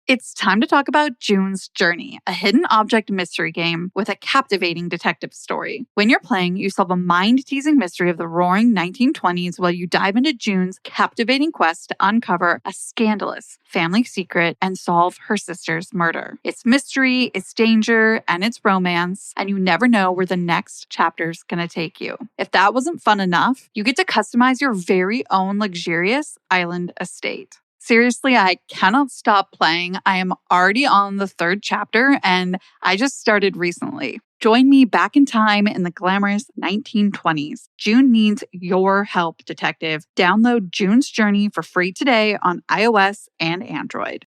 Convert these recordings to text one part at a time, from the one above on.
It's time to talk about June's Journey, a hidden object mystery game with a captivating detective story. When you're playing, you solve a mind-teasing mystery of the roaring 1920s while you dive into June's captivating quest to uncover a scandalous family secret and solve her sister's murder. It's mystery, it's danger, and it's romance, and you never know where the next chapter's gonna take you. If that wasn't fun enough, you get to customize your very own luxurious island estate. Seriously, I cannot stop playing. I am already on the 3rd chapter, and I just started recently. Join me back in time in the glamorous 1920s. June needs your help, detective. Download June's Journey for free today on iOS and Android.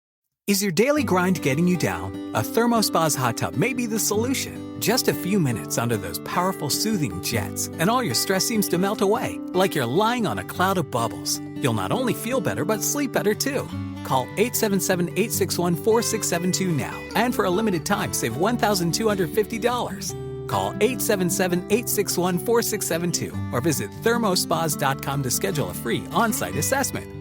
Is your daily grind getting you down? A ThermoSpa's hot tub may be the solution. Just a few minutes under those powerful soothing jets, and all your stress seems to melt away, like you're lying on a cloud of bubbles. You'll not only feel better, but sleep better too. Call 877-861-4672 now, and for a limited time, save $1,250. Call 877-861-4672 or visit thermospas.com to schedule a free on-site assessment.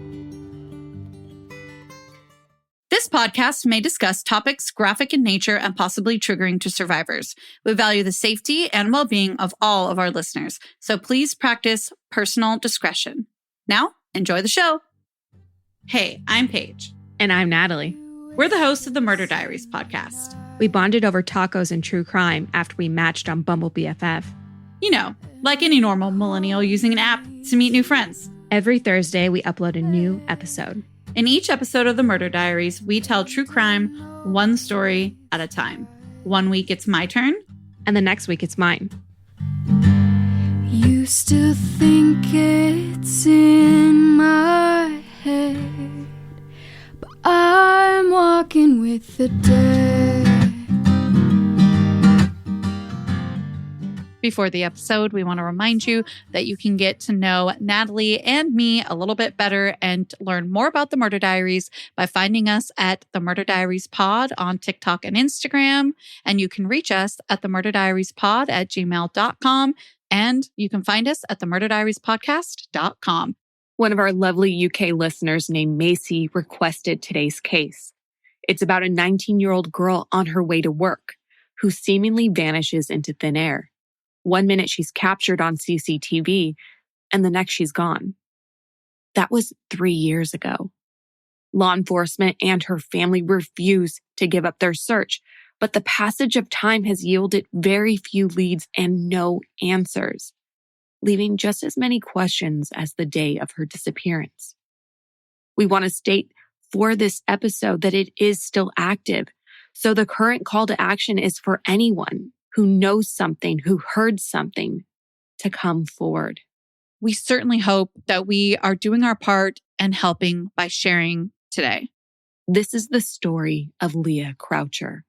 This podcast may discuss topics graphic in nature and possibly triggering to survivors. We value the safety and well-being of all of our listeners, so please practice personal discretion. Now, enjoy the show. Hey, I'm Paige. And I'm Natalie. We're the hosts of the Murder Diaries podcast. We bonded over tacos and true crime after we matched on Bumble BFF. You know, like any normal millennial using an app to meet new friends. Every Thursday, we upload a new episode. In each episode of the Murder Diaries, we tell true crime one story at a time. One week it's my turn, and the next week it's mine. You still think it's in my head, but I'm walking with the dead. Before the episode, we want to remind you that you can get to know Natalie and me a little bit better and learn more about the Murder Diaries by finding us at the Murder Diaries Pod on TikTok and Instagram. And you can reach us at the murderdiariespod@gmail.com. And you can find us at the murderdiariespodcast.com. One of our lovely UK listeners named Macy requested today's case. It's about a 19-year-old girl on her way to work who seemingly vanishes into thin air. 1 minute she's captured on CCTV, and the next she's gone. That was 3 years ago. Law enforcement and her family refuse to give up their search, but the passage of time has yielded very few leads and no answers, leaving just as many questions as the day of her disappearance. We want to state for this episode that it is still active, so the current call to action is for anyone who knows something, who heard something, to come forward. We certainly hope that we are doing our part and helping by sharing today. This is the story of Leah Croucher.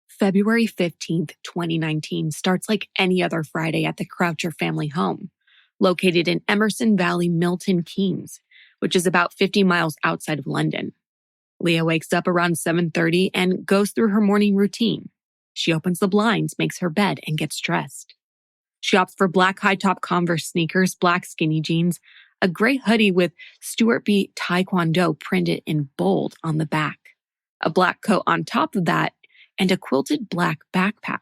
February 15th, 2019 starts like any other Friday at the Croucher family home, located in Emerson Valley, Milton Keynes, which is about 50 miles outside of London. Leah wakes up around 7:30 and goes through her morning routine. She opens the blinds, makes her bed, and gets dressed. She opts for black high-top Converse sneakers, black skinny jeans, a gray hoodie with Stuart B. Taekwondo printed in bold on the back, a black coat on top of that, and a quilted black backpack.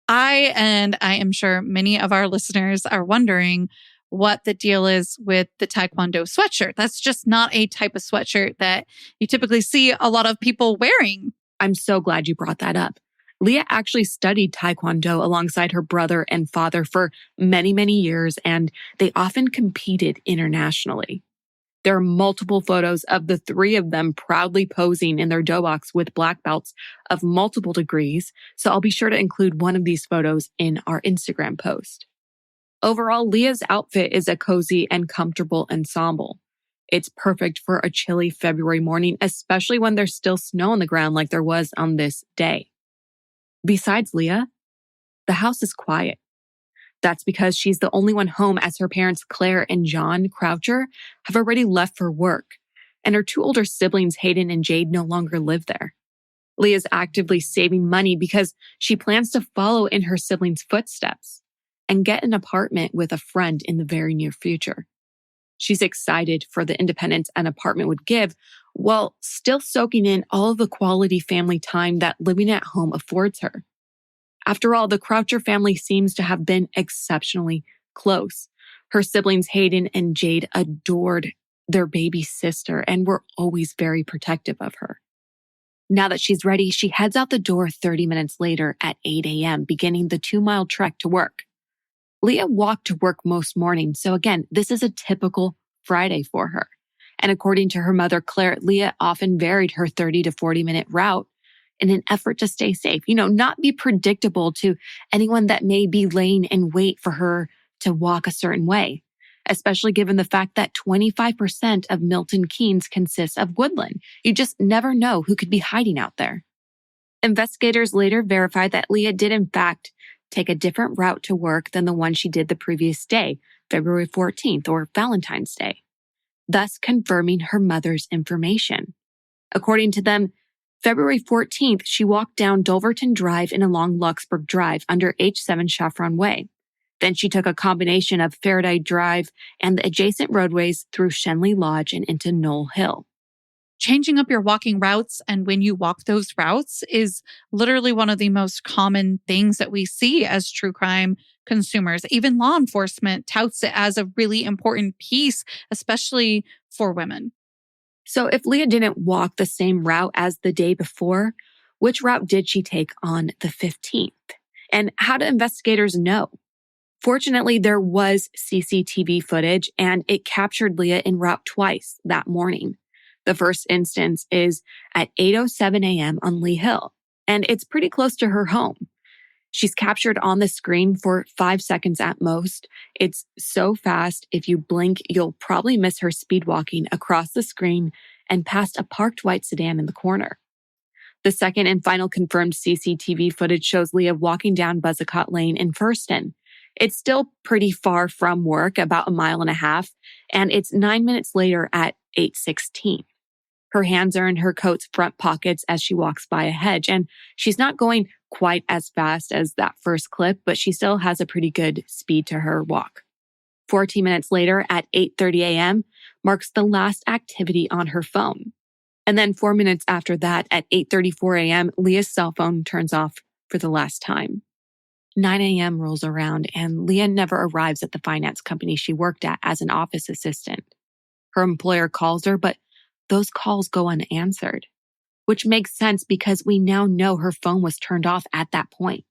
I am sure many of our listeners are wondering what the deal is with the Taekwondo sweatshirt. That's just not a type of sweatshirt that you typically see a lot of people wearing. I'm so glad you brought that up. Leah actually studied Taekwondo alongside her brother and father for many, many years, and they often competed internationally. There are multiple photos of the three of them proudly posing in their dobaks with black belts of multiple degrees, so I'll be sure to include one of these photos in our Instagram post. Overall, Leah's outfit is a cozy and comfortable ensemble. It's perfect for a chilly February morning, especially when there's still snow on the ground like there was on this day. Besides Leah, the house is quiet. That's because she's the only one home, as her parents, Claire and John Croucher, have already left for work, and her two older siblings, Hayden and Jade, no longer live there. Leah's actively saving money because she plans to follow in her siblings' footsteps and get an apartment with a friend in the very near future. She's excited for the independence an apartment would give, while still soaking in all of the quality family time that living at home affords her. After all, the Croucher family seems to have been exceptionally close. Her siblings Hayden and Jade adored their baby sister and were always very protective of her. Now that she's ready, she heads out the door 30 minutes later at 8 a.m., beginning the 2-mile trek to work. Leah walked to work most mornings, so again, this is a typical Friday for her. And according to her mother, Claire, Leah often varied her 30 to 40-minute route in an effort to stay safe, not be predictable to anyone that may be laying in wait for her to walk a certain way, especially given the fact that 25% of Milton Keynes consists of woodland. You just never know who could be hiding out there. Investigators later verified that Leah did in fact take a different route to work than the one she did the previous day, February 14th or Valentine's Day, thus confirming her mother's information. According to them, February 14th, she walked down Dulverton Drive and along Luxburg Drive under H7 Chaffron Way. Then she took a combination of Faraday Drive and the adjacent roadways through Shenley Lodge and into Knoll Hill. Changing up your walking routes and when you walk those routes is literally one of the most common things that we see as true crime consumers. Even law enforcement touts it as a really important piece, especially for women. So if Leah didn't walk the same route as the day before, which route did she take on the 15th? And how do investigators know? Fortunately, there was CCTV footage and it captured Leah en route twice that morning. The first instance is at 8:07 a.m. on Lee Hill, and it's pretty close to her home. She's captured on the screen for 5 seconds at most. It's so fast, if you blink, you'll probably miss her speed walking across the screen and past a parked white sedan in the corner. The second and final confirmed CCTV footage shows Leah walking down Buzzicott Lane in Furston. It's still pretty far from work, about 1.5 miles, and it's 9 minutes later at 8:16. Her hands are in her coat's front pockets as she walks by a hedge, and she's not going quite as fast as that first clip, but she still has a pretty good speed to her walk. 14 minutes later at 8:30 a.m. marks the last activity on her phone. And then 4 minutes after that at 8:34 a.m., Leah's cell phone turns off for the last time. 9 a.m. rolls around and Leah never arrives at the finance company she worked at as an office assistant. Her employer calls her, but those calls go unanswered, which makes sense because we now know her phone was turned off at that point.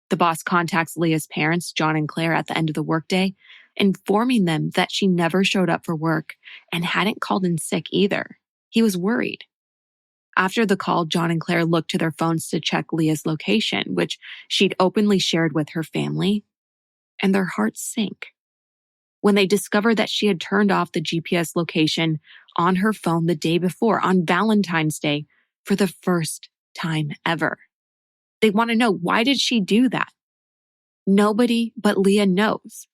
The boss contacts Leah's parents, John and Claire, at the end of the workday, informing them that she never showed up for work and hadn't called in sick either. He was worried. After the call, John and Claire looked to their phones to check Leah's location, which she'd openly shared with her family, and their hearts sank when they discovered that she had turned off the GPS location on her phone the day before, on Valentine's Day, for the first time ever. They want to know, why did she do that? Nobody but Leah knows.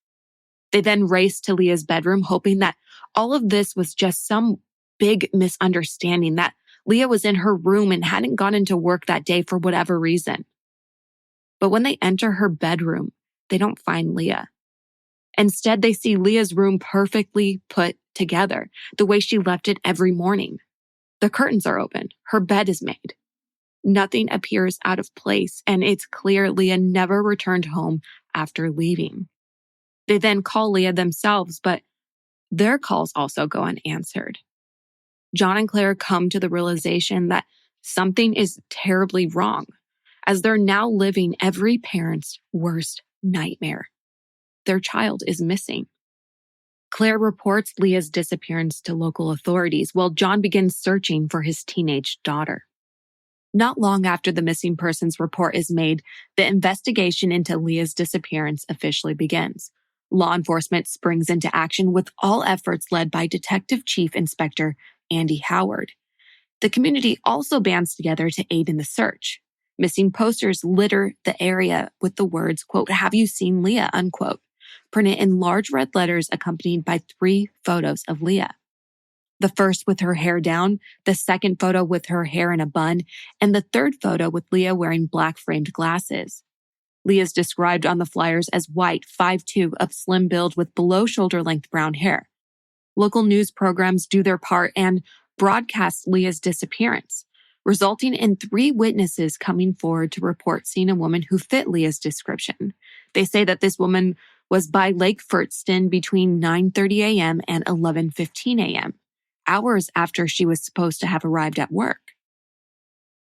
They then raced to Leah's bedroom, hoping that all of this was just some big misunderstanding, that Leah was in her room and hadn't gone into work that day for whatever reason. But when they enter her bedroom, they don't find Leah. Instead, they see Leah's room perfectly put together, the way she left it every morning. The curtains are open. Her bed is made. Nothing appears out of place, and it's clear Leah never returned home after leaving. They then call Leah themselves, but their calls also go unanswered. John and Claire come to the realization that something is terribly wrong, as they're now living every parent's worst nightmare. Their child is missing. Claire reports Leah's disappearance to local authorities, while John begins searching for his teenage daughter. Not long after the missing persons report is made, the investigation into Leah's disappearance officially begins. Law enforcement springs into action with all efforts led by Detective Chief Inspector Andy Howard. The community also bands together to aid in the search. Missing posters litter the area with the words, quote, "Have you seen Leah?" unquote, printed in large red letters accompanied by 3 photos of Leah. The first with her hair down, the second photo with her hair in a bun, and the third photo with Leah wearing black framed glasses. Leah is described on the flyers as white, 5'2", of slim build with below shoulder length brown hair. local news programs do their part and broadcast Leah's disappearance, resulting in 3 witnesses coming forward to report seeing a woman who fit Leah's description. They say that this woman was by Lake Furtston between 9:30 a.m. and 11:15 a.m., hours after she was supposed to have arrived at work.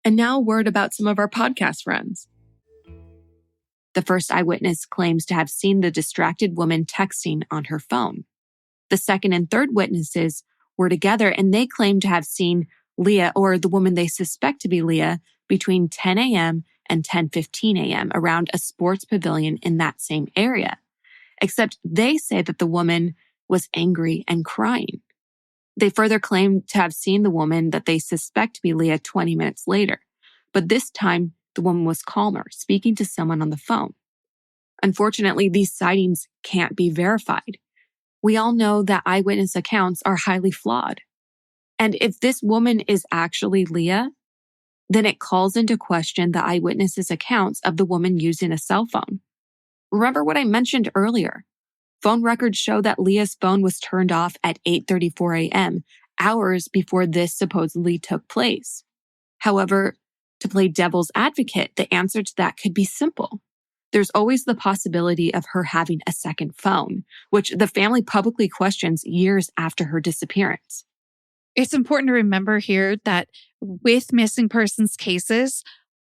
And now a word about some of our podcast friends. The first eyewitness claims to have seen the distracted woman texting on her phone. The second and third witnesses were together and they claim to have seen Leah, or the woman they suspect to be Leah, between 10 a.m. and 10:15 a.m. around a sports pavilion in that same area. Except they say that the woman was angry and crying. They further claim to have seen the woman that they suspect to be Leah 20 minutes later. But this time, the woman was calmer, speaking to someone on the phone. Unfortunately, these sightings can't be verified. We all know that eyewitness accounts are highly flawed. And if this woman is actually Leah, then it calls into question the eyewitnesses' accounts of the woman using a cell phone. Remember what I mentioned earlier. Phone records show that Leah's phone was turned off at 8:34 a.m., hours before this supposedly took place. However, to play devil's advocate, the answer to that could be simple. There's always the possibility of her having a second phone, which the family publicly questions years after her disappearance. It's important to remember here that with missing persons cases,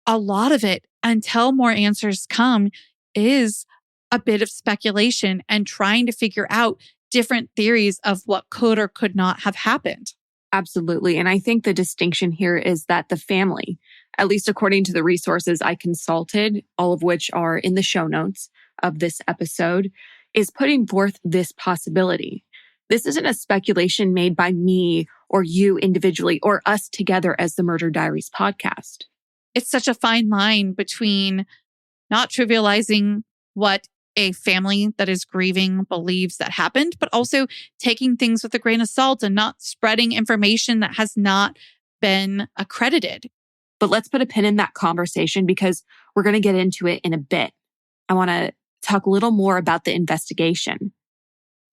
a lot of it, until more answers come, is a bit of speculation and trying to figure out different theories of what could or could not have happened. Absolutely. And I think the distinction here is that the family, at least according to the resources I consulted, all of which are in the show notes of this episode, is putting forth this possibility. This isn't a speculation made by me or you individually or us together as the Murder Diaries podcast. It's such a fine line between not trivializing what a family that is grieving believes that happened, but also taking things with a grain of salt and not spreading information that has not been accredited. But let's put a pin in that conversation because we're going to get into it in a bit. I want to talk a little more about the investigation.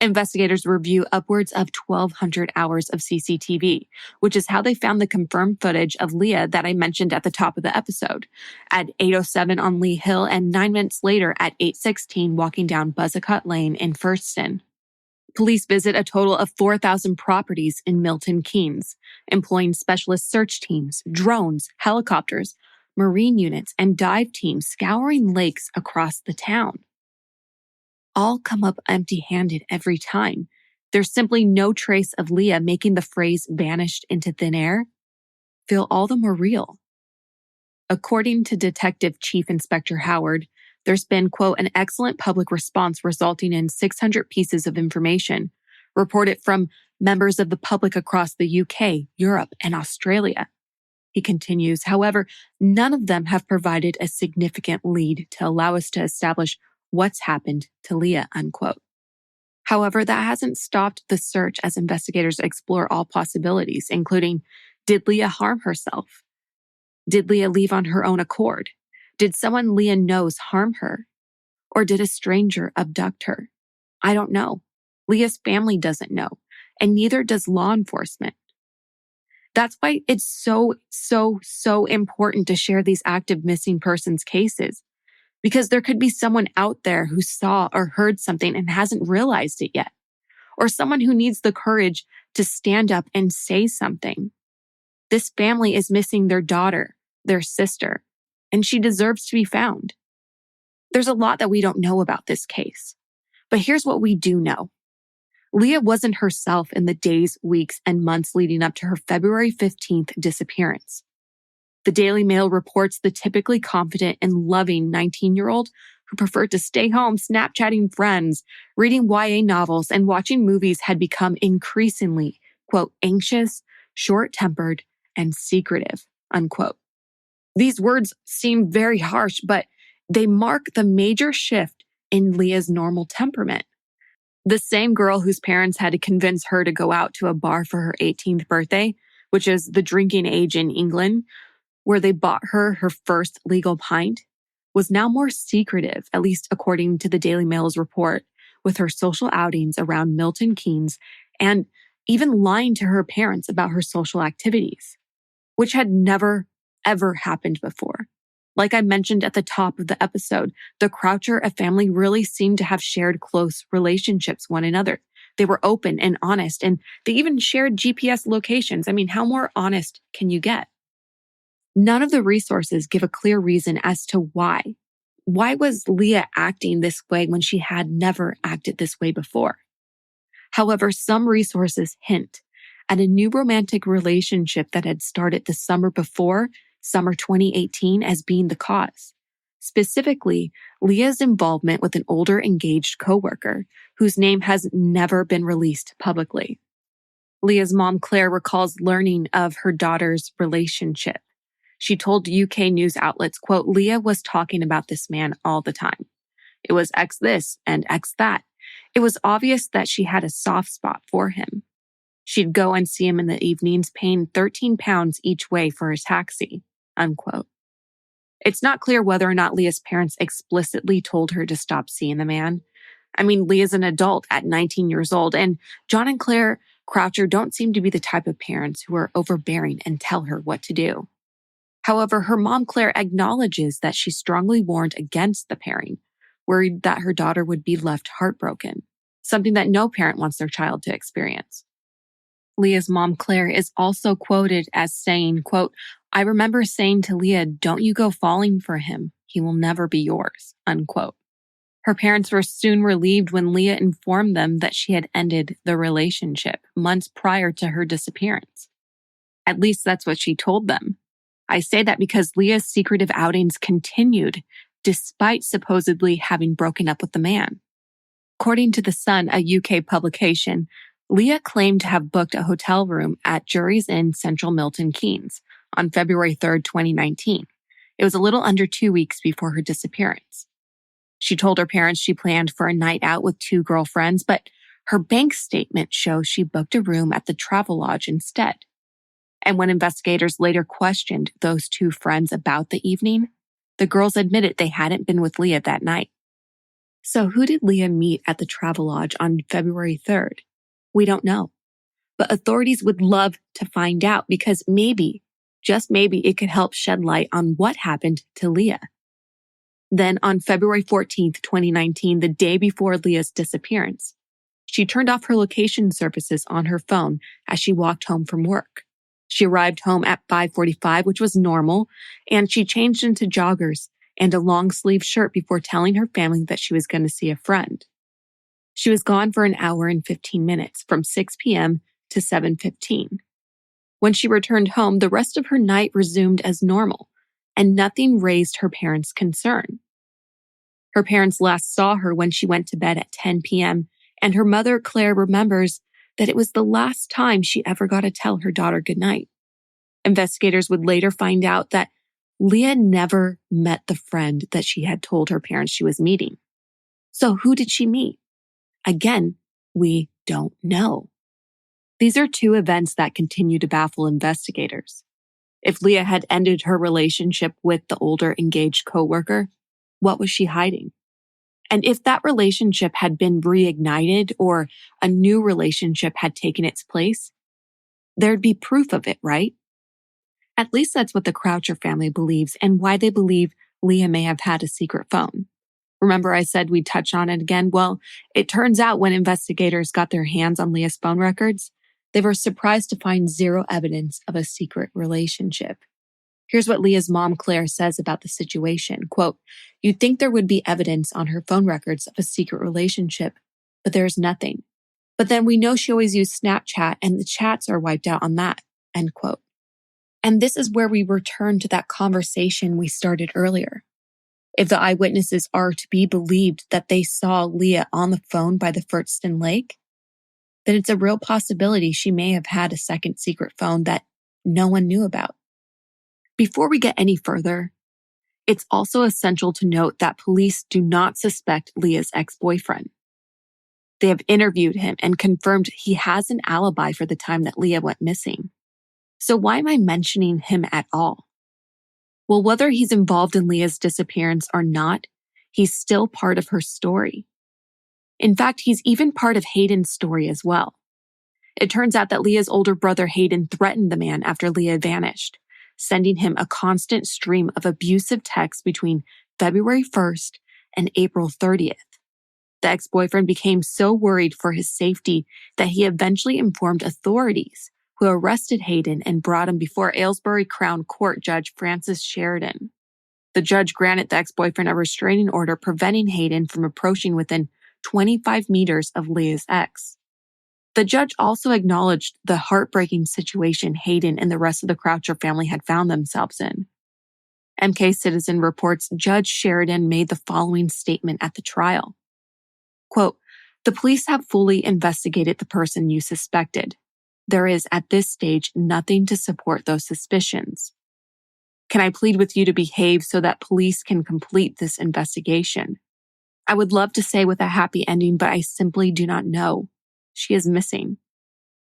Investigators review upwards of 1,200 hours of CCTV, which is how they found the confirmed footage of Leah that I mentioned at the top of the episode, at 8:07 on Lee Hill and 9 minutes later at 8:16 walking down Buzzacott Lane in Firstton. Police visit a total of 4,000 properties in Milton Keynes, employing specialist search teams, drones, helicopters, marine units, and dive teams scouring lakes across the town. All come up empty-handed every time. There's simply no trace of Leah, making the phrase vanished into thin air feel all the more real. According to Detective Chief Inspector Howard, there's been, quote, an excellent public response resulting in 600 pieces of information reported from members of the public across the UK, Europe, and Australia. He continues, however, none of them have provided a significant lead to allow us to establish what's happened to Leah, unquote. However, that hasn't stopped the search as investigators explore all possibilities, including, did Leah harm herself? Did Leah leave on her own accord? Did someone Leah knows harm her? Or did a stranger abduct her? I don't know. Leah's family doesn't know, and neither does law enforcement. That's why it's so important to share these active missing persons cases. Because there could be someone out there who saw or heard something and hasn't realized it yet. Or someone who needs the courage to stand up and say something. This family is missing their daughter, their sister, and she deserves to be found. There's a lot that we don't know about this case. But here's what we do know. Leah wasn't herself in the days, weeks, and months leading up to her February 15th disappearance. The Daily Mail reports the typically confident and loving 19-year-old who preferred to stay home Snapchatting friends, reading YA novels, and watching movies had become increasingly, quote, anxious, short-tempered, and secretive, unquote. These words seem very harsh, but they mark the major shift in Leah's normal temperament. The same girl whose parents had to convince her to go out to a bar for her 18th birthday, which is the drinking age in England, where they bought her first legal pint, was now more secretive, at least according to the Daily Mail's report, with her social outings around Milton Keynes and even lying to her parents about her social activities, which had never, ever happened before. Like I mentioned at the top of the episode, the Croucher family really seemed to have shared close relationships with one another. They were open and honest, and they even shared GPS locations. I mean, how more honest can you get? None of the resources give a clear reason as to why. Why was Leah acting this way when she had never acted this way before? However, some resources hint at a new romantic relationship that had started the summer before, summer 2018, as being the cause. Specifically, Leah's involvement with an older engaged coworker whose name has never been released publicly. Leah's mom, Claire, recalls learning of her daughter's relationship. She told UK news outlets, quote, Leah was talking about this man all the time. It was X this and X that. It was obvious that she had a soft spot for him. She'd go and see him in the evenings, paying £13 each way for a taxi, unquote. It's not clear whether or not Leah's parents explicitly told her to stop seeing the man. I mean, Leah's an adult at 19 years old, and John and Claire Croucher don't seem to be the type of parents who are overbearing and tell her what to do. However, her mom, Claire, acknowledges that she strongly warned against the pairing, worried that her daughter would be left heartbroken, something that no parent wants their child to experience. Leah's mom, Claire, is also quoted as saying, quote, I remember saying to Leah, don't you go falling for him. He will never be yours, unquote. Her parents were soon relieved when Leah informed them that she had ended the relationship months prior to her disappearance. At least that's what she told them. I say that because Leah's secretive outings continued despite supposedly having broken up with the man. According to The Sun, a UK publication, Leah claimed to have booked a hotel room at Jury's Inn, Central Milton Keynes on February 3rd, 2019. It was a little under 2 weeks before her disappearance. She told her parents she planned for a night out with 2 girlfriends, but her bank statement shows she booked a room at the Travelodge instead. And when investigators later questioned those 2 friends about the evening, the girls admitted they hadn't been with Leah that night. So who did Leah meet at the Travelodge on February 3rd? We don't know. But authorities would love to find out because maybe, just maybe, it could help shed light on what happened to Leah. Then on February 14th, 2019, the day before Leah's disappearance, she turned off her location services on her phone as she walked home from work. She arrived home at 5:45, which was normal, and she changed into joggers and a long-sleeve shirt before telling her family that she was going to see a friend. She was gone for an hour and 15 minutes, from 6 p.m. to 7:15. When she returned home, the rest of her night resumed as normal, and nothing raised her parents' concern. Her parents last saw her when she went to bed at 10 p.m., and her mother, Claire, remembers that it was the last time she ever got to tell her daughter goodnight. Investigators would later find out that Leah never met the friend that she had told her parents she was meeting. So who did she meet? Again, we don't know. These are 2 events that continue to baffle investigators. If Leah had ended her relationship with the older engaged coworker, what was she hiding? And if that relationship had been reignited or a new relationship had taken its place, there'd be proof of it, right? At least that's what the Croucher family believes and why they believe Leah may have had a secret phone. Remember I said we'd touch on it again? Well, it turns out when investigators got their hands on Leah's phone records, they were surprised to find 0 evidence of a secret relationship. Here's what Leah's mom, Claire, says about the situation. Quote, you'd think there would be evidence on her phone records of a secret relationship, but there's nothing. But then we know she always used Snapchat and the chats are wiped out on that, end quote. And this is where we return to that conversation we started earlier. If the eyewitnesses are to be believed that they saw Leah on the phone by the Furtston Lake, then it's a real possibility she may have had a second secret phone that no one knew about. Before we get any further, it's also essential to note that police do not suspect Leah's ex-boyfriend. They have interviewed him and confirmed he has an alibi for the time that Leah went missing. So why am I mentioning him at all? Well, whether he's involved in Leah's disappearance or not, he's still part of her story. In fact, he's even part of Hayden's story as well. It turns out that Leah's older brother Hayden threatened the man after Leah vanished, sending him a constant stream of abusive texts between February 1st and April 30th. The ex-boyfriend became so worried for his safety that he eventually informed authorities, who arrested Hayden and brought him before Aylesbury Crown Court Judge Francis Sheridan. The judge granted the ex-boyfriend a restraining order preventing Hayden from approaching within 25 meters of Leah's ex. The judge also acknowledged the heartbreaking situation Hayden and the rest of the Croucher family had found themselves in. MK Citizen reports Judge Sheridan made the following statement at the trial. Quote, "The police have fully investigated the person you suspected. There is, at this stage, nothing to support those suspicions. Can I plead with you to behave so that police can complete this investigation? I would love to say with a happy ending, but I simply do not know. She is missing.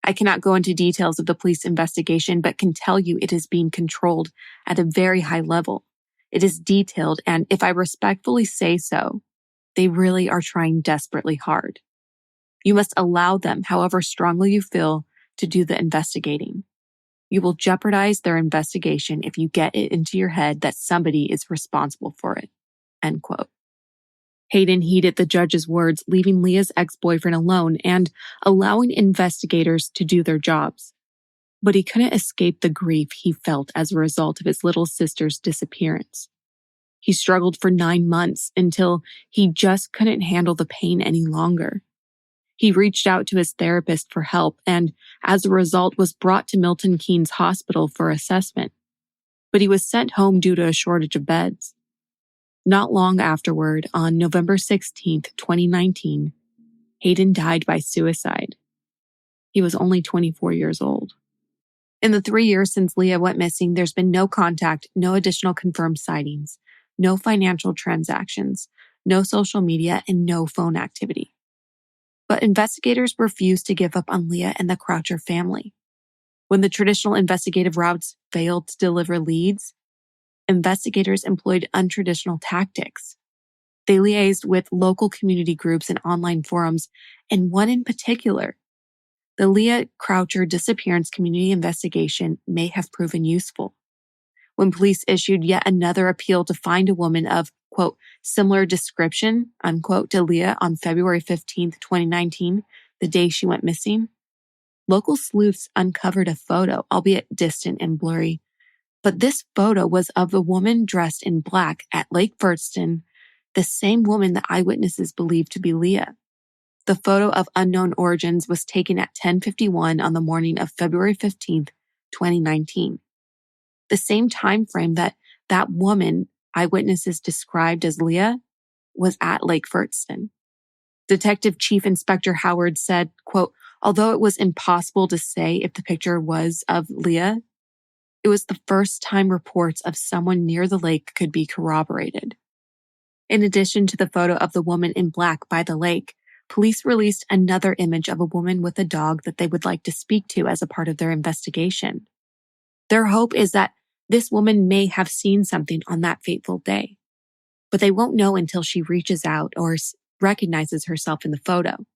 I cannot go into details of the police investigation, but can tell you it is being controlled at a very high level. It is detailed, and if I respectfully say so, they really are trying desperately hard. You must allow them, however strongly you feel, to do the investigating. You will jeopardize their investigation if you get it into your head that somebody is responsible for it." End quote. Hayden heeded the judge's words, leaving Leah's ex-boyfriend alone and allowing investigators to do their jobs. But he couldn't escape the grief he felt as a result of his little sister's disappearance. He struggled for 9 months until he just couldn't handle the pain any longer. He reached out to his therapist for help and, as a result, was brought to Milton Keynes Hospital for assessment. But he was sent home due to a shortage of beds. Not long afterward, on November 16th, 2019, Hayden died by suicide. He was only 24 years old. In the 3 years since Leah went missing, there's been no contact, no additional confirmed sightings, no financial transactions, no social media, and no phone activity. But investigators refused to give up on Leah and the Croucher family. When the traditional investigative routes failed to deliver leads, investigators employed untraditional tactics. They liaised with local community groups and online forums, and one in particular. The Leah Croucher disappearance community investigation may have proven useful. When police issued yet another appeal to find a woman of, quote, similar description, unquote, to Leah on February 15th, 2019, the day she went missing, local sleuths uncovered a photo, albeit distant and blurry. But this photo was of a woman dressed in black at Lake Ferguson, the same woman the eyewitnesses believed to be Leah. The photo of unknown origins was taken at 10:51 on the morning of February 15th, 2019. The same time frame that woman eyewitnesses described as Leah was at Lake Ferguson. Detective Chief Inspector Howard said, quote, although it was impossible to say if the picture was of Leah, it was the first time reports of someone near the lake could be corroborated. In addition to the photo of the woman in black by the lake, police released another image of a woman with a dog that they would like to speak to as a part of their investigation. Their hope is that this woman may have seen something on that fateful day, but they won't know until she reaches out or recognizes herself in the photo.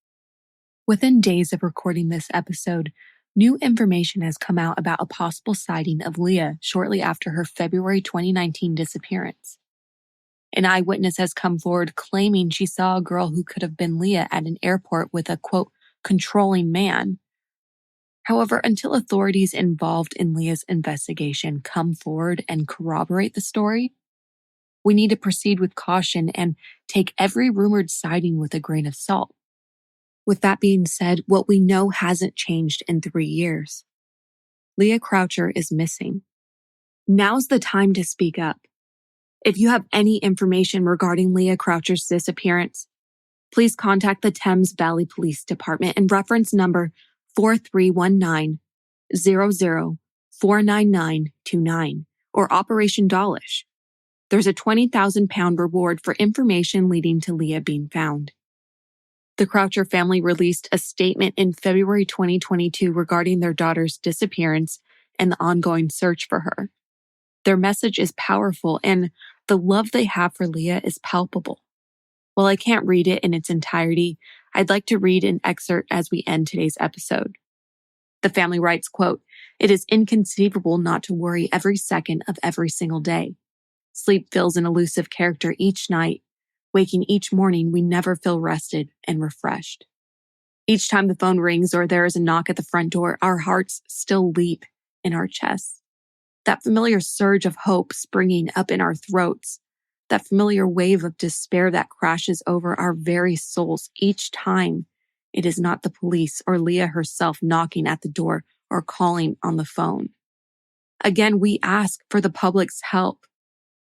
Within days of recording this episode, new information has come out about a possible sighting of Leah shortly after her February 2019 disappearance. An eyewitness has come forward claiming she saw a girl who could have been Leah at an airport with a, quote, controlling man. However, until authorities involved in Leah's investigation come forward and corroborate the story, we need to proceed with caution and take every rumored sighting with a grain of salt. With that being said, what we know hasn't changed in 3 years. Leah Croucher is missing. Now's the time to speak up. If you have any information regarding Leah Croucher's disappearance, please contact the Thames Valley Police Department and reference number 4319-00-49929 or Operation Dawlish. There's a £20,000 reward for information leading to Leah being found. The Croucher family released a statement in February 2022 regarding their daughter's disappearance and the ongoing search for her. Their message is powerful and the love they have for Leah is palpable. While I can't read it in its entirety, I'd like to read an excerpt as we end today's episode. The family writes, quote, "It is inconceivable not to worry every second of every single day. Sleep fills an elusive character each night. Waking each morning, we never feel rested and refreshed. Each time the phone rings or there is a knock at the front door, our hearts still leap in our chests. That familiar surge of hope springing up in our throats, that familiar wave of despair that crashes over our very souls each time it is not the police or Leah herself knocking at the door or calling on the phone. Again, we ask for the public's help.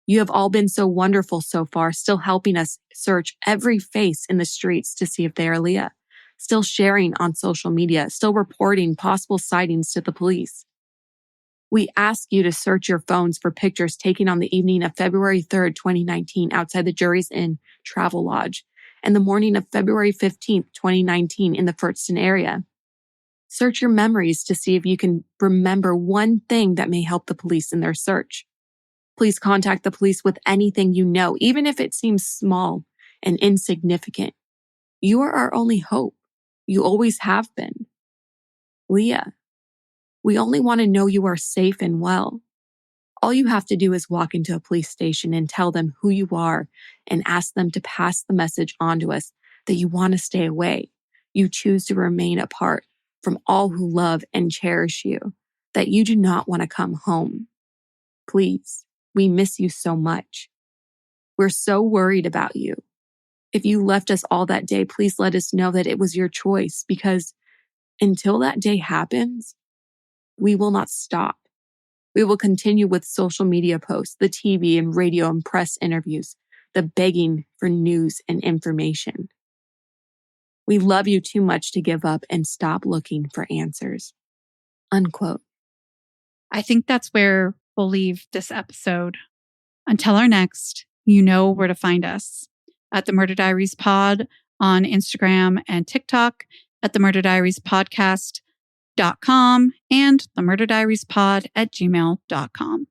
You have all been so wonderful so far, still helping us search every face in the streets to see if they are Leah, still sharing on social media, still reporting possible sightings to the police. We ask you to search your phones for pictures taken on the evening of February 3rd, 2019, outside the Jury's Inn Travel Lodge, and the morning of February 15th, 2019, in the Furtston area. Search your memories to see if you can remember one thing that may help the police in their search. Please contact the police with anything you know, even if it seems small and insignificant. You are our only hope. You always have been. Leah, we only want to know you are safe and well. All you have to do is walk into a police station and tell them who you are and ask them to pass the message on to us that you want to stay away. You choose to remain apart from all who love and cherish you, that you do not want to come home. Please, we miss you so much. We're so worried about you. If you left us all that day, please let us know that it was your choice, because until that day happens, we will not stop. We will continue with social media posts, the TV and radio and press interviews, the begging for news and information. We love you too much to give up and stop looking for answers." Unquote. I think that's where we'll leave this episode. Until our next, you know where to find us. At the Murder Diaries Pod on Instagram and TikTok, at the Murder Diaries Podcast.com, and the Murder Diaries Pod at gmail.com.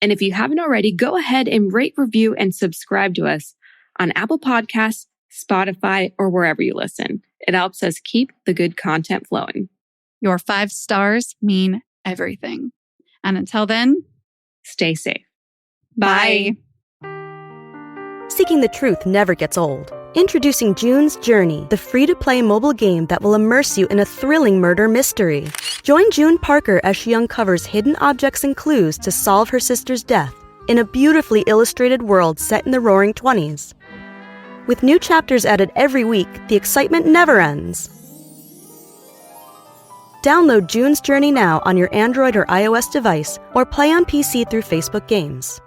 And if you haven't already, go ahead and rate, review, and subscribe to us on Apple Podcasts, Spotify, or wherever you listen. It helps us keep the good content flowing. Your 5 stars mean everything. And until then, stay safe. bye. Seeking the truth never gets old. Introducing June's Journey, the free-to-play mobile game that will immerse you in a thrilling murder mystery. Join June Parker as she uncovers hidden objects and clues to solve her sister's death in a beautifully illustrated world set in the Roaring '20s. With new chapters added every week, the excitement never ends. Download June's Journey now on your Android or iOS device, or play on PC through Facebook Games.